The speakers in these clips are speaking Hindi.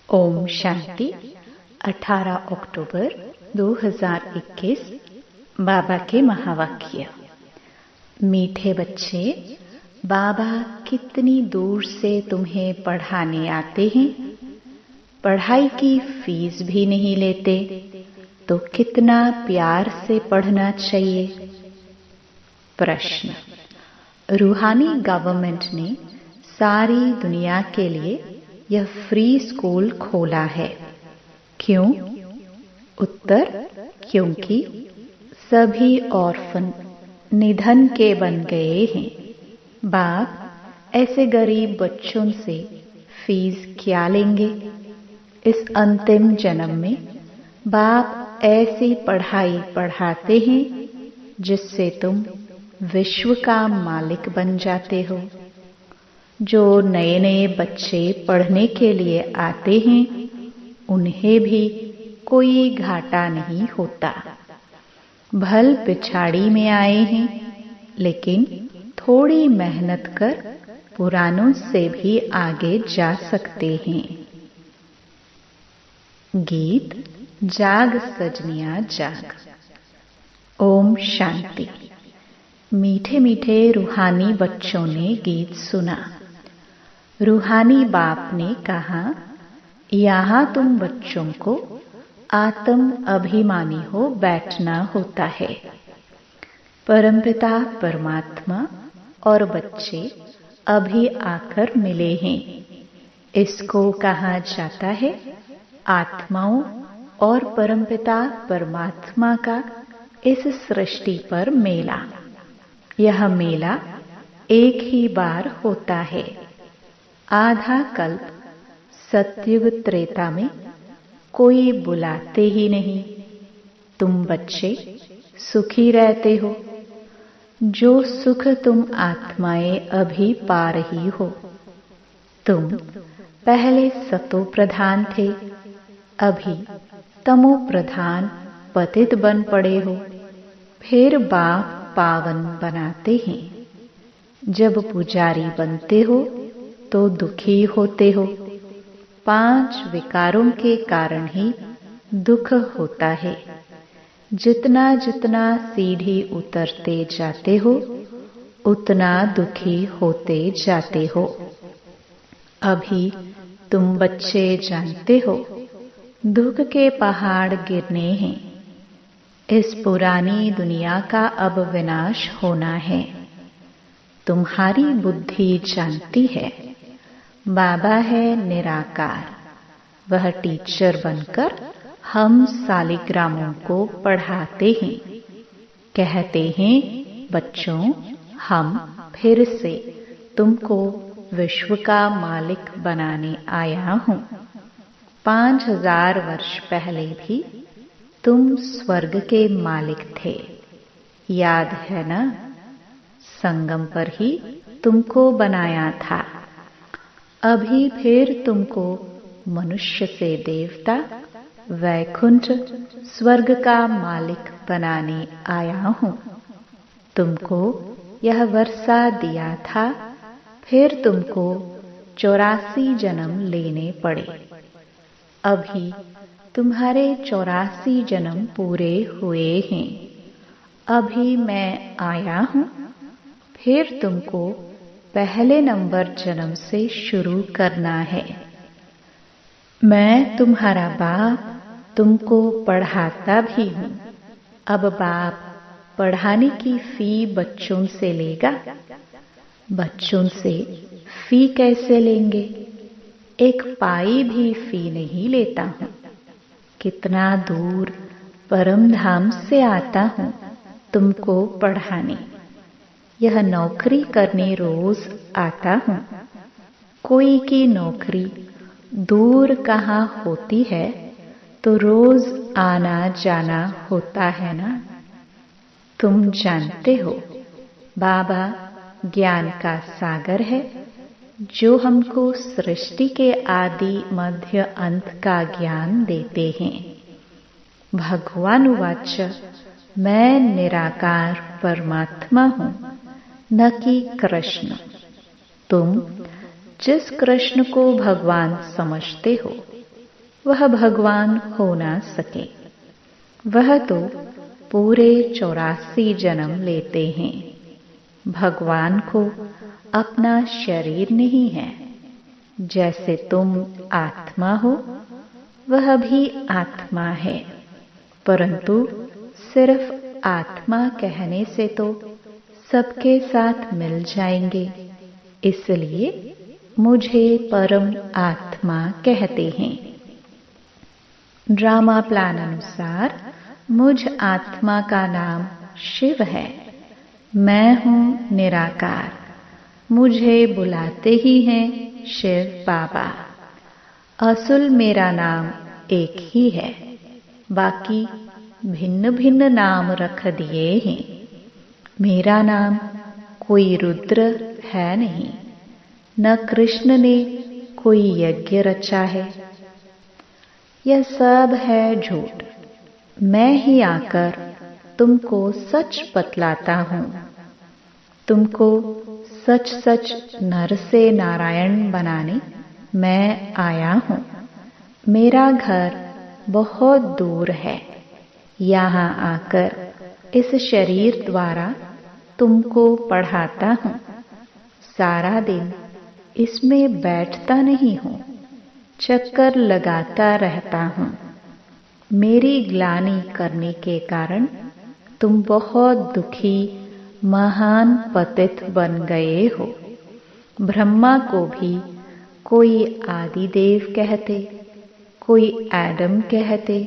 ओम शांति 18 अक्टूबर 2021 बाबा के महावाक्य। मीठे बच्चे, बाबा कितनी दूर से तुम्हें पढ़ाने आते हैं। पढ़ाई की फीस भी नहीं लेते तो कितना प्यार से पढ़ना चाहिए। प्रश्न, रूहानी गवर्नमेंट ने सारी दुनिया के लिए यह फ्री स्कूल खोला है, क्यों? उत्तर, क्योंकि सभी ऑर्फन निधन के बन गए हैं। बाप ऐसे गरीब बच्चों से फीस क्या लेंगे? इस अंतिम जन्म में बाप ऐसी पढ़ाई पढ़ाते हैं जिससे तुम विश्व का मालिक बन जाते हो। जो नए नए बच्चे पढ़ने के लिए आते हैं उन्हें भी कोई घाटा नहीं होता। भल पिछाड़ी में आए हैं, लेकिन थोड़ी मेहनत कर पुरानों से भी आगे जा सकते हैं। गीत जाग सजनिया जाग। ओम शांति। मीठे मीठे रूहानी बच्चों ने गीत सुना। रूहानी बाप ने कहा, यहाँ तुम बच्चों को आत्म अभिमानी हो बैठना होता है। परमपिता परमात्मा और बच्चे अभी आकर मिले हैं। इसको कहा जाता है आत्माओं और परमपिता परमात्मा का इस सृष्टि पर मेला। यह मेला एक ही बार होता है। आधा कल्प सतयुग त्रेता में कोई बुलाते ही नहीं। तुम बच्चे सुखी रहते हो। जो सुख तुम आत्माएं अभी पा रही हो। तुम पहले सतो प्रधान थे, अभी तमो प्रधान पतित बन पड़े हो। फिर बाप पावन बनाते हैं। जब पुजारी बनते हो तो दुखी होते हो। 5 विकारों के कारण ही दुख होता है। जितना जितना सीढ़ी उतरते जाते हो उतना दुखी होते जाते हो। अभी तुम बच्चे जानते हो दुख के पहाड़ गिरने हैं। इस पुरानी दुनिया का अब विनाश होना है। तुम्हारी बुद्धि जानती है बाबा है निराकार। वह टीचर बनकर हम सालिग्रामों को पढ़ाते हैं। कहते हैं बच्चों, हम फिर से तुमको विश्व का मालिक बनाने आया हूँ। 5000 वर्ष पहले भी तुम स्वर्ग के मालिक थे, याद है ना? संगम पर ही तुमको बनाया था। अभी फिर तुमको मनुष्य से देवता, वैकुंठ, स्वर्ग का मालिक बनाने आया हूँ। तुमको यह वर्षा दिया था, फिर तुमको 84 जन्म लेने पड़े। अभी तुम्हारे 84 जन्म पूरे हुए हैं। अभी मैं आया हूँ, फिर तुमको पहले नंबर जन्म से शुरू करना है। मैं तुम्हारा बाप तुमको पढ़ाता भी हूँ। अब बाप पढ़ाने की फी बच्चों से लेगा। बच्चों से फी कैसे लेंगे? 1 पाई भी फी नहीं लेता हूँ। कितना दूर परम धाम से आता हूँ तुमको पढ़ाने। यह नौकरी करने रोज आता हूँ। कोई की नौकरी दूर कहाँ होती है तो रोज आना जाना होता है ना? तुम जानते हो बाबा ज्ञान का सागर है, जो हमको सृष्टि के आदि मध्य अंत का ज्ञान देते हैं। भगवान वाच, मैं निराकार परमात्मा हूँ, न कि कृष्ण। तुम जिस कृष्ण को भगवान समझते हो वह भगवान हो ना सके। वह तो पूरे 84 जन्म लेते हैं। भगवान को अपना शरीर नहीं है। जैसे तुम आत्मा हो, वह भी आत्मा है, परंतु सिर्फ आत्मा कहने से तो सबके साथ मिल जाएंगे, इसलिए मुझे परम आत्मा कहते हैं। ड्रामा प्लान अनुसार मुझ आत्मा का नाम शिव है। मैं हूँ निराकार। मुझे बुलाते ही हैं शिव बाबा। असल मेरा नाम एक ही है, बाकी भिन्न भिन्न नाम रख दिए हैं। मेरा नाम कोई रुद्र है नहीं, न कृष्ण ने कोई यज्ञ रचा है। यह सब है झूठ। मैं ही आकर तुमको सच बतलाता हूँ। तुमको सच सच नर से नारायण बनाने मैं आया हूँ। मेरा घर बहुत दूर है। यहाँ आकर इस शरीर द्वारा तुमको पढ़ाता हूँ। सारा दिन इसमें बैठता नहीं हूँ, चक्कर लगाता रहता हूँ। मेरी ग्लानि करने के कारण तुम बहुत दुखी महान पतित बन गए हो। ब्रह्मा को भी कोई आदिदेव कहते, कोई एडम कहते,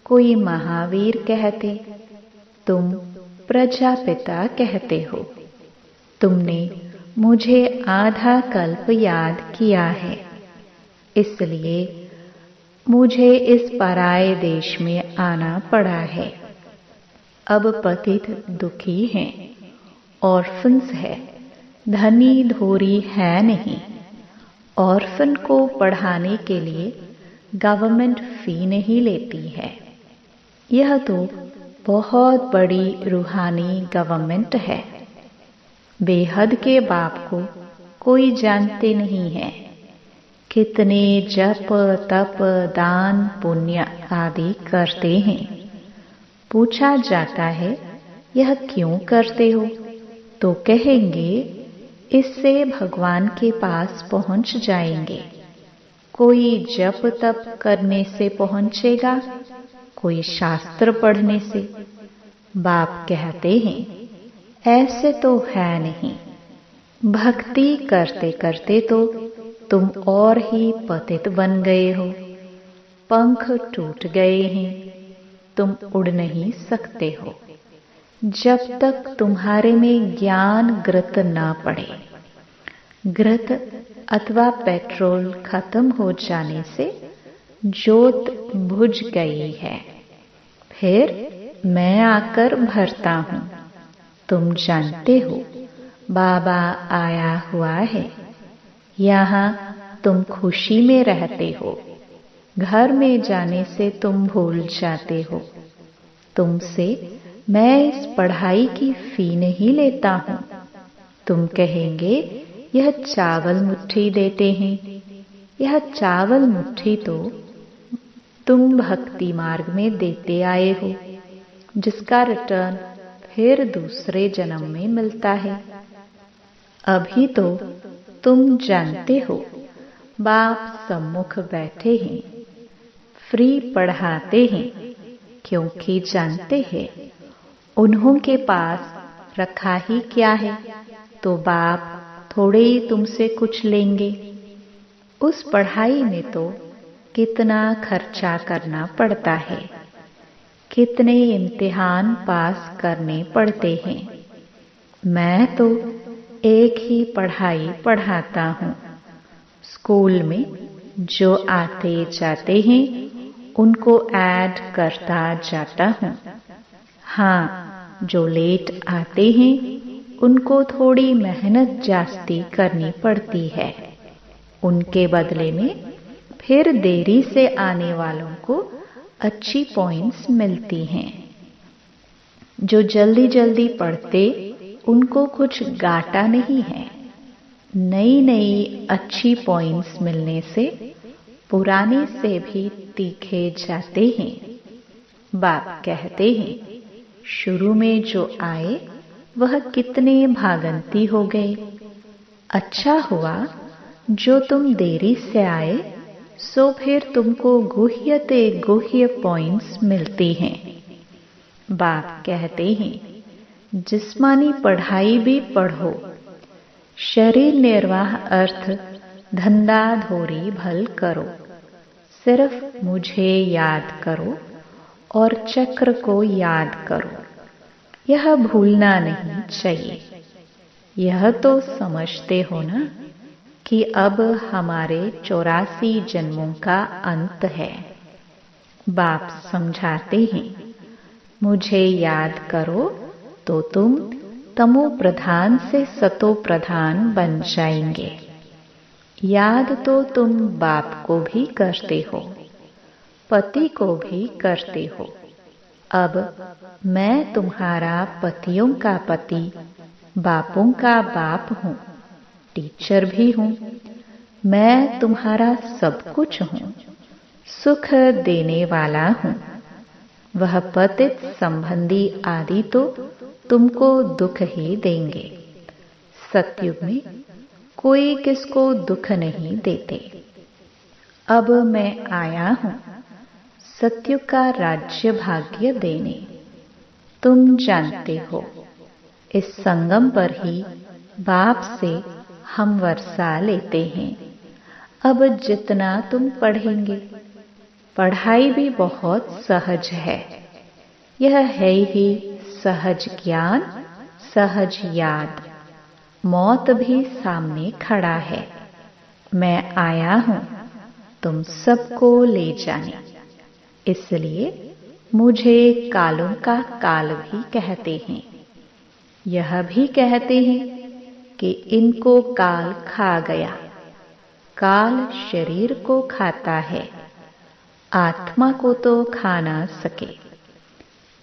कोई महावीर कहते। तुम प्रजापिता कहते हो। तुमने मुझे आधा कल्प याद किया है, इसलिए मुझे इस पराये देश में आना पड़ा है। अब पतित दुखी हैं, ऑर्फन्स है, धनी धोरी है नहीं। ऑर्फन को पढ़ाने के लिए गवर्नमेंट फी नहीं लेती है। यह तो बहुत बड़ी रूहानी गवर्नमेंट है। बेहद के बाप को कोई जानते नहीं है। कितने जप तप दान पुण्य आदि करते हैं। पूछा जाता है यह क्यों करते हो, तो कहेंगे इससे भगवान के पास पहुंच जाएंगे। कोई जप तप करने से पहुंचेगा, कोई शास्त्र पढ़ने से। बाप कहते हैं ऐसे तो है नहीं। भक्ति करते करते तो तुम और ही पतित बन गए हो। पंख टूट गए हैं, तुम उड़ नहीं सकते हो। जब तक तुम्हारे में ज्ञान घृत न पड़े। घृत अथवा पेट्रोल खत्म हो जाने से जोत बुझ गई है। फिर मैं आकर भरता हूँ। तुम जानते हो बाबा आया हुआ है। यहाँ तुम खुशी में रहते हो। घर में जाने से तुम भूल जाते हो। तुमसे मैं इस पढ़ाई की फी नहीं लेता हूँ। तुम कहेंगे यह चावल मुट्ठी देते हैं। यह चावल मुट्ठी तो तुम भक्ति मार्ग में देते आए हो, जिसका रिटर्न फिर दूसरे जन्म में मिलता है। अभी तो तुम जानते हो बाप सम्मुख बैठे हैं, फ्री पढ़ाते हैं, क्योंकि जानते हैं उन्हों के पास रखा ही क्या है, तो बाप थोड़े ही तुमसे कुछ लेंगे। उस पढ़ाई में तो कितना खर्चा करना पड़ता है, कितने इम्तिहान पास करने पड़ते हैं। मैं तो एक ही पढ़ाई पढ़ाता हूँ। स्कूल में जो आते जाते हैं उनको ऐड करता जाता हूँ। हाँ, जो लेट आते हैं उनको थोड़ी मेहनत जास्ती करनी पड़ती है। उनके बदले में फिर देरी से आने वालों को अच्छी पॉइंट्स मिलती हैं। जो जल्दी जल्दी पढ़ते उनको कुछ घाटा नहीं है। नई नई अच्छी पॉइंट्स मिलने से पुराने से भी तीखे जाते हैं। बाप कहते हैं, शुरू में जो आए वह कितने भागंती हो गए। अच्छा हुआ जो तुम देरी से आए, सो फिर तुमको गुह्यते गुह्य पॉइंट्स मिलती हैं। बाप कहते हैं, जिस्मानी पढ़ाई भी पढ़ो, शरीर निर्वाह अर्थ धंधा धोरी भल करो, सिर्फ मुझे याद करो और चक्र को याद करो। यह भूलना नहीं चाहिए। यह तो समझते हो ना कि अब हमारे 84 जन्मों का अंत है। बाप समझाते हैं, मुझे याद करो तो तुम तमो प्रधान से सतो प्रधान बन जाएंगे। याद तो तुम बाप को भी करते हो, पति को भी करते हो। अब मैं तुम्हारा पतियों का पति, बापों का बाप हूँ, टीचर भी हूँ। मैं तुम्हारा सब कुछ हूँ, सुख देने वाला हूँ। वह पतित संबंधी आदि तो तुमको दुख ही देंगे। सतयुग में कोई किसको दुख नहीं देते। अब मैं आया हूँ सतयुग का राज्य भाग्य देने। तुम जानते हो, इस संगम पर ही बाप से हम वर्षा लेते हैं। अब जितना तुम पढ़ेंगे, पढ़ाई भी बहुत सहज है। यह है ही सहज ज्ञान, सहज याद। मौत भी सामने खड़ा है। मैं आया हूँ तुम सबको ले जाने। इसलिए मुझे कालों का काल भी कहते हैं। यह भी कहते हैं कि इनको काल खा गया। काल शरीर को खाता है, आत्मा को तो खा ना सके।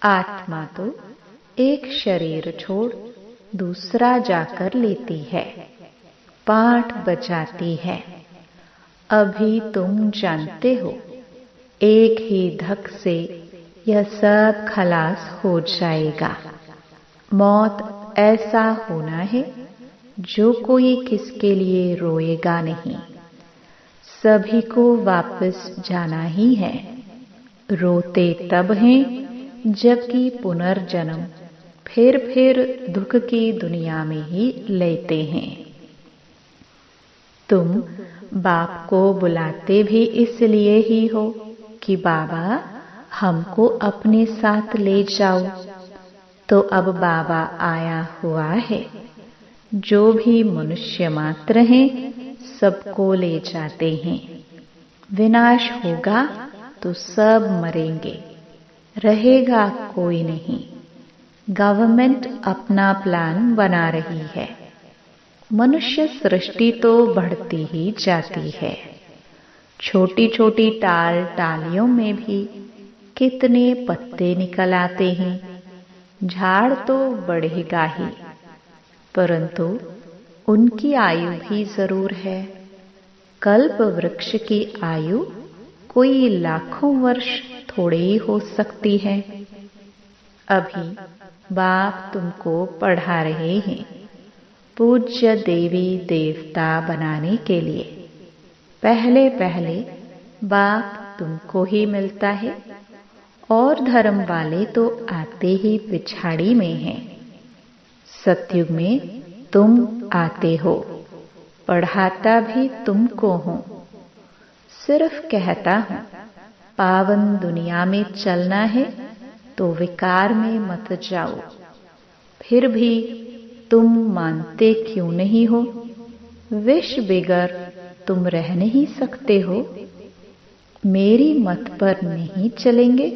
आत्मा तो एक शरीर छोड़ दूसरा जाकर लेती है, पाठ बजाती है। अभी तुम जानते हो, एक ही धक से यह सब खलास हो जाएगा। मौत ऐसा होना है जो कोई किसके लिए रोएगा नहीं। सभी को वापस जाना ही है। रोते तब हैं जबकि पुनर्जन्म फिर दुख की दुनिया में ही लेते हैं। तुम बाप को बुलाते भी इसलिए ही हो कि बाबा हमको अपने साथ ले जाओ। तो अब बाबा आया हुआ है। जो भी मनुष्य मात्र हैं सबको ले जाते हैं। विनाश होगा तो सब मरेंगे, रहेगा कोई नहीं। गवर्नमेंट अपना प्लान बना रही है। मनुष्य सृष्टि तो बढ़ती ही जाती है। छोटी छोटी टाल टालियों में भी कितने पत्ते निकल आते हैं। झाड़ तो बढ़ेगा ही, परंतु उनकी आयु भी जरूर है। कल्प वृक्ष की आयु कोई लाखों वर्ष थोड़े ही हो सकती है। अभी बाप तुमको पढ़ा रहे हैं पूज्य देवी देवता बनाने के लिए। पहले पहले बाप तुमको ही मिलता है और धर्म वाले तो आते ही पिछाड़ी में हैं। सतयुग में तुम आते हो, पढ़ाता भी तुमको हूँ। सिर्फ कहता हूँ पावन दुनिया में चलना है तो विकार में मत जाओ। फिर भी तुम मानते क्यों नहीं हो? विष बिगर तुम रह नहीं सकते हो। मेरी मत पर नहीं चलेंगे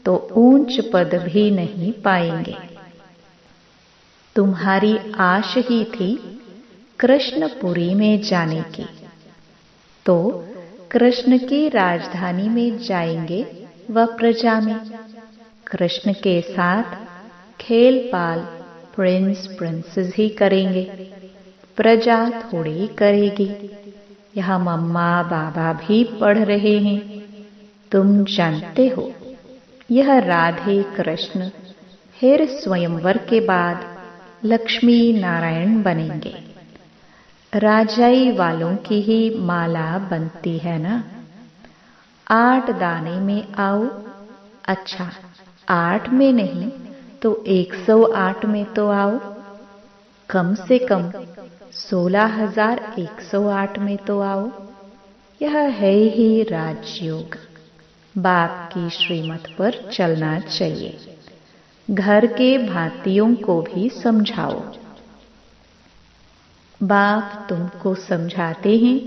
तो ऊंच पद भी नहीं पाएंगे। तुम्हारी आश ही थी कृष्णपुरी में जाने की, तो कृष्ण की राजधानी में जाएंगे व प्रजा में। कृष्ण के साथ खेल पाल प्रिंस प्रिंसेस ही करेंगे, प्रजा थोड़ी करेगी। यहाँ मम्मा बाबा भी पढ़ रहे हैं। तुम जानते हो यह राधे कृष्ण फिर स्वयंवर के बाद लक्ष्मी नारायण बनेंगे। राजाई वालों की ही माला बनती है ना। 8 दाने में आओ। अच्छा 8 में नहीं तो 108 में तो आओ। कम से कम 16,108 में तो आओ। यह है ही राजयोग। बाप की श्रीमत पर चलना चाहिए। घर के भांतियों को भी समझाओ। बाप तुमको समझाते हैं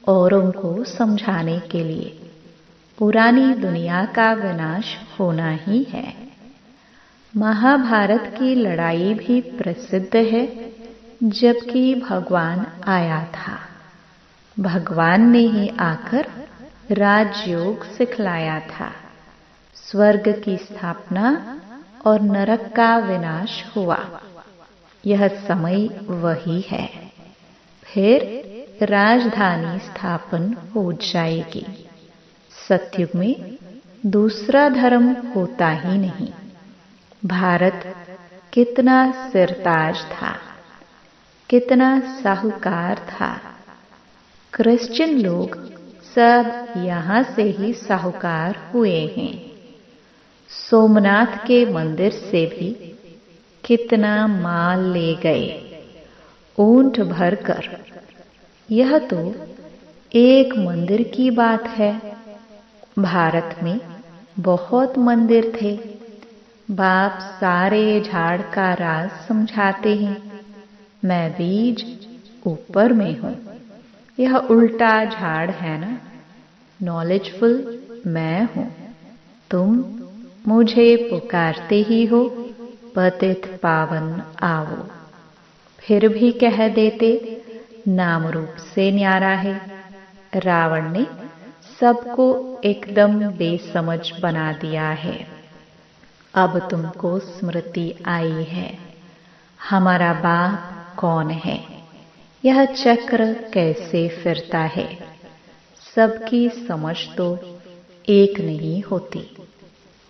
औरों को समझाने के लिए। पुरानी दुनिया का विनाश होना ही है। महाभारत की लड़ाई भी प्रसिद्ध है। जबकि भगवान आया था, भगवान ने ही आकर राजयोग सिखलाया था। स्वर्ग की स्थापना और नरक का विनाश हुआ। यह समय वही है। फिर राजधानी स्थापन हो जाएगी। सतयुग में दूसरा धर्म होता ही नहीं। भारत कितना सिरताज था, कितना साहूकार था। क्रिश्चियन लोग सब यहाँ से ही साहूकार हुए हैं। सोमनाथ के मंदिर से भी कितना माल ले गए, ऊंट भरकर। यह तो एक मंदिर की बात है। भारत में बहुत मंदिर थे। बाप सारे झाड़ का राज समझाते हैं। मैं बीज ऊपर में हूँ। यह उल्टा झाड़ है ना। नॉलेजफुल मैं हूँ। तुम मुझे पुकारते ही हो, पतित पावन आओ। फिर भी कह देते नाम रूप से न्यारा है। रावण ने सबको एकदम बेसमझ बना दिया है। अब तुमको स्मृति आई है, हमारा बाप कौन है, यह चक्र कैसे फिरता है। सबकी समझ तो एक नहीं होती।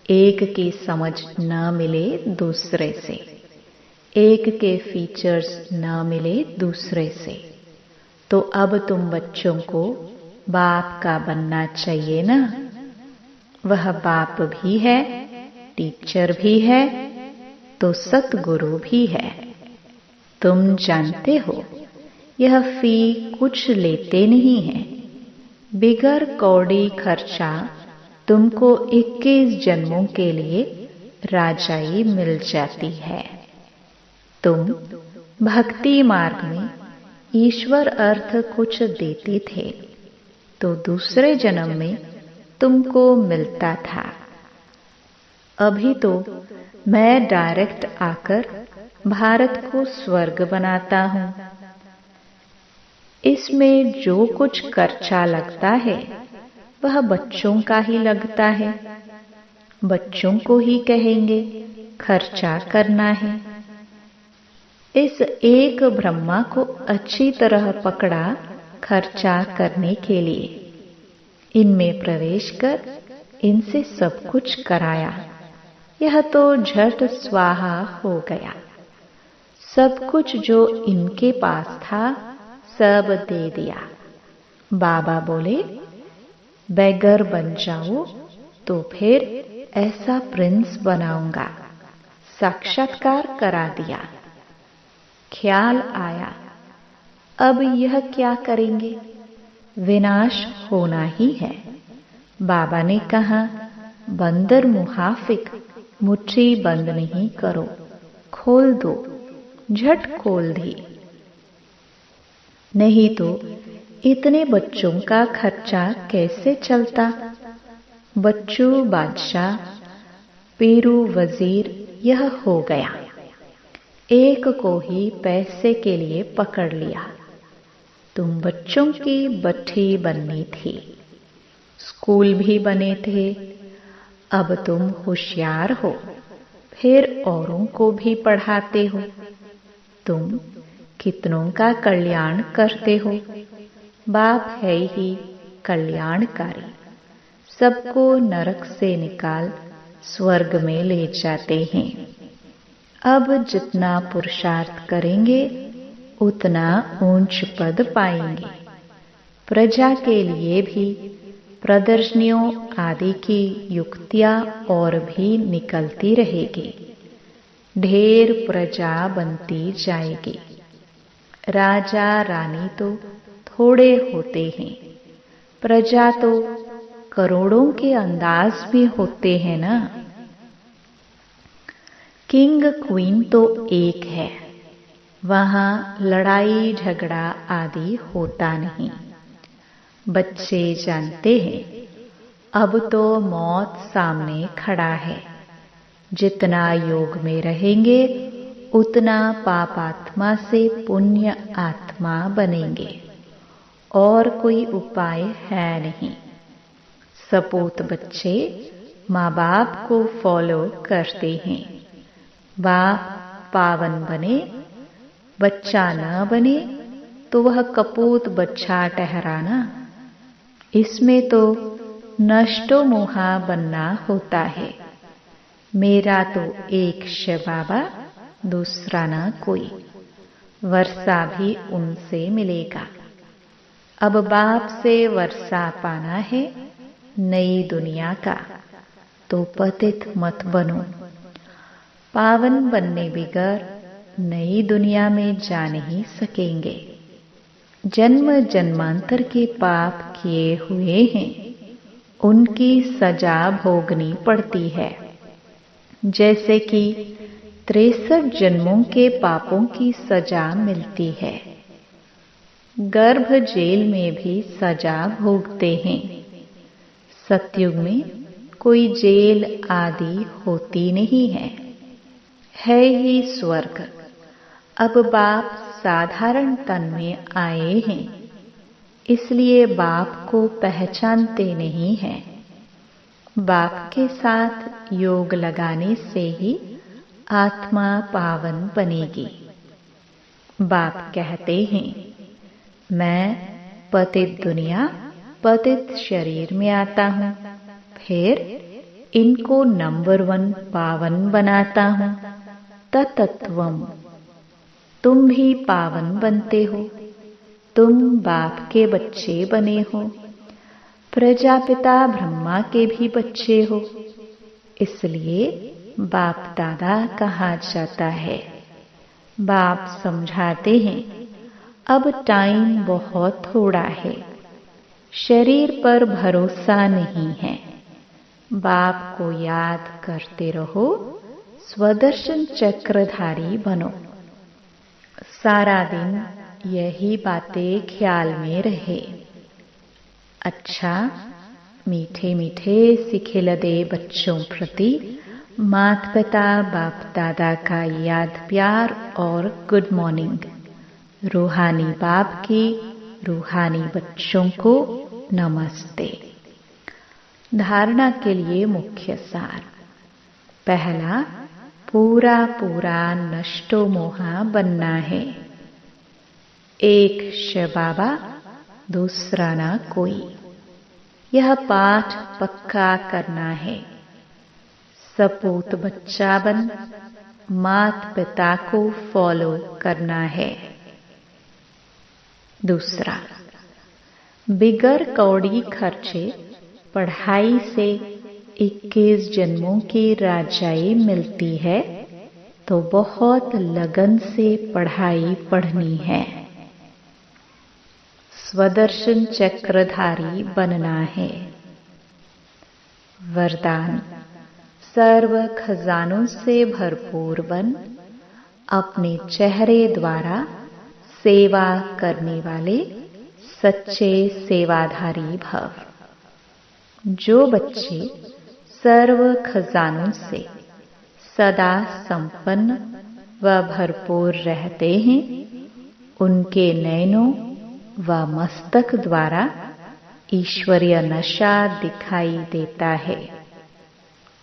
एक की समझ न मिले दूसरे से, एक के फीचर्स न मिले दूसरे से, तो अब तुम बच्चों को बाप का बनना चाहिए ना। वह बाप भी है, टीचर भी है, तो सतगुरु भी है। तुम जानते हो यह फी कुछ लेते नहीं है। बिगर कौड़ी खर्चा तुमको 21 जन्मों के लिए राजाई मिल जाती है। तुम भक्ति मार्ग में ईश्वर अर्थ कुछ देते थे तो दूसरे जन्म में तुमको मिलता था। अभी तो मैं डायरेक्ट आकर भारत को स्वर्ग बनाता हूँ। इसमें जो कुछ खर्चा लगता है वह बच्चों का ही लगता है। बच्चों को ही कहेंगे खर्चा करना है। इस एक ब्रह्मा को अच्छी तरह पकड़ा खर्चा करने के लिए। इनमें प्रवेश कर इनसे सब कुछ कराया। यह तो झट स्वाहा हो गया। सब कुछ जो इनके पास था सब दे दिया। बाबा बोले बेगर बन जाओ तो फिर ऐसा प्रिंस बनाऊंगा। साक्षात्कार करा दिया। ख्याल आया अब यह क्या करेंगे, विनाश होना ही है। बाबा ने कहा बंदर मुहाफिक मुट्ठी बंद नहीं करो, खोल दो। झट खोल दी। नहीं तो इतने बच्चों का खर्चा कैसे चलता। बच्चू बादशाह, पीरू वजीर यह हो गया। एक को ही पैसे के लिए पकड़ लिया। तुम बच्चों की बट्टी बननी थी। स्कूल भी बने थे। अब तुम होशियार हो, फिर औरों को भी पढ़ाते हो। तुम कितनों का कल्याण करते हो। बाप है ही कल्याणकारी। सबको नरक से निकाल स्वर्ग में ले जाते हैं। अब जितना पुरुषार्थ करेंगे उतना ऊंच पद पाएंगे। प्रजा के लिए भी प्रदर्शनियों आदि की युक्तियां और भी निकलती रहेगी। ढेर प्रजा बनती जाएगी। राजा रानी तो थोड़े होते हैं, प्रजा तो करोड़ों के अंदाज में होते हैं ना। किंग क्वीन तो एक है, वहां लड़ाई झगड़ा आदि होता नहीं। बच्चे जानते हैं अब तो मौत सामने खड़ा है। जितना योग में रहेंगे उतना पापात्मा से पुण्य आत्मा बनेंगे, और कोई उपाय है नहीं। सपूत बच्चे माँ बाप को फॉलो करते हैं। बाप पावन बने, बच्चा न बने तो वह कपूत बच्चा ठहराना। इसमें तो नष्टो मोहा बनना होता है। मेरा तो एक शिव बाबा, दूसरा ना कोई। वर्षा भी उनसे मिलेगा। अब बाप से वर्षा पाना है नई दुनिया का, तो पतित मत बनो। पावन बनने बगैर नई दुनिया में जा नहीं सकेंगे। जन्म जन्मांतर के पाप किए हुए हैं, उनकी सजा भोगनी पड़ती है। जैसे कि 63 जन्मों के पापों की सजा मिलती है। गर्भ जेल में भी सजा भोगते हैं। सतयुग में कोई जेल आदि होती नहीं है ही स्वर्ग। अब बाप साधारण तन में आए हैं, इसलिए बाप को पहचानते नहीं हैं। बाप के साथ योग लगाने से ही आत्मा पावन बनेगी। बाप कहते हैं, मैं पतित दुनिया पतित शरीर में आता हूँ, फिर इनको नंबर 1 पावन बनाता हूँ। तत्त्वम, तुम भी पावन बनते हो। तुम बाप के बच्चे बने हो, प्रजापिता ब्रह्मा के भी बच्चे हो, इसलिए बाप दादा कहा जाता है। बाप समझाते हैं, अब टाइम बहुत थोड़ा है, शरीर पर भरोसा नहीं है। बाप को याद करते रहो, स्वदर्शन चक्रधारी बनो। सारा दिन यही बातें ख्याल में रहे। अच्छा, मीठे मीठे सिखिलदे बच्चों प्रति माता पिता बाप दादा का याद प्यार और गुड मॉर्निंग। रूहानी बाप की रूहानी बच्चों को नमस्ते। धारणा के लिए मुख्य सार। पहला, पूरा पूरा नष्टो मोहा बनना है। एक शिव बाबा, दूसरा ना कोई। यह पाठ पक्का करना है। सपूत बच्चा बन माता पिता को फॉलो करना है। दूसरा, बिगर कौड़ी खर्चे पढ़ाई से 21 जन्मों की राजाई मिलती है, तो बहुत लगन से पढ़ाई पढ़नी है। स्वदर्शन चक्रधारी बनना है। वरदान, सर्व खजानों से भरपूर बन अपने चेहरे द्वारा सेवा करने वाले सच्चे सेवाधारी भव। जो बच्चे सर्व खजानों से सदा संपन्न व भरपूर रहते हैं, उनके नयनों व मस्तक द्वारा ईश्वरीय नशा दिखाई देता है।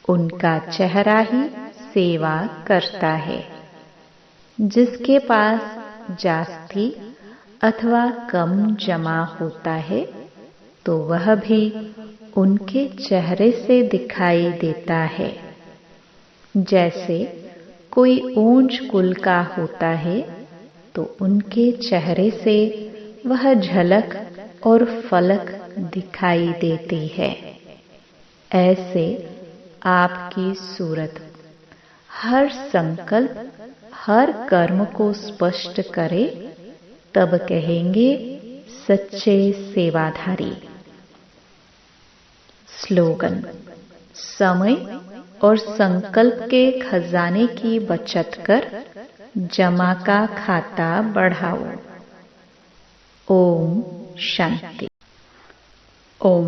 उनका चेहरा ही सेवा करता है। जिसके पास जास्ती अथवा कम जमा होता है, तो वह भी उनके चेहरे से दिखाई देता है। जैसे कोई ऊंच कुल का होता है तो उनके चेहरे से वह झलक और फलक दिखाई देती है। ऐसे आपकी सूरत हर संकल्प, हर कर्म को स्पष्ट करे, तब कहेंगे सच्चे सेवाधारी। स्लोगन: समय और संकल्प के खजाने की बचत कर जमा का खाता बढ़ाओ। ओम शांति। ओम